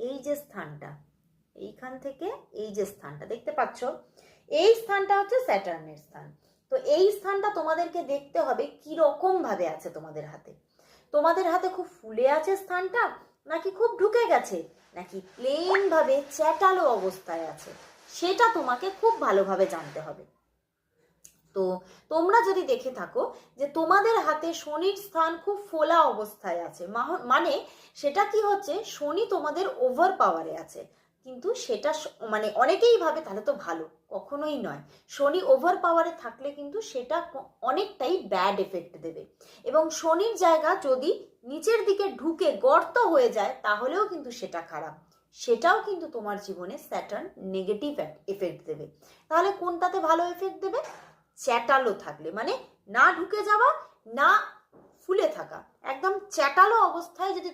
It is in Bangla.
এই যে স্থানটা, এইখান থেকে এই যে স্থানটা দেখতে পাচ্ছ, এই স্থানটা হচ্ছে স্যাটার্নের স্থান। তো এই স্থানটা তোমাদেরকে দেখতে হবে কিরকম ভাবে আছে তোমাদের হাতে। তোমাদের হাতে খুব ফুলে আছে স্থানটা, নাকি খুব ঢুকে গেছে, নাকি প্লেন ভাবে চ্যাটালো অবস্থায় আছে, সেটা তোমাকে খুব ভালোভাবে জানতে হবে। তো তোমরা যদি দেখে থাকো যে তোমাদের হাতে শনির স্থান খুব ফোলা অবস্থায় আছে, মানে সেটা কি হচ্ছে, শনি তোমাদের ওভার পাওয়ারে আছে। কিন্তু সেটা মানে অনেকেই ভাবে তাহলে তো ভালো, কখনোই নয়। শনি ওভার পাওয়ারে থাকলে কিন্তু সেটা অনেকটাই ব্যাড এফেক্ট দেবে, এবং শনির জায়গা যদি নিচের দিকে ঢুকে গর্ত হয়ে যায় তাহলেও কিন্তু সেটা খারাপ, সেটাও কিন্তু তোমার জীবনে স্যাটার্ন নেগেটিভ এফেক্ট দেবে। তাহলে কোনটাতে ভালো এফেক্ট দেবে? চ্যাটালো থাকলে, মানে না ঢুকে যাওয়া না ফুলে থাকা, একদম চ্যাটালো অবস্থায় যদি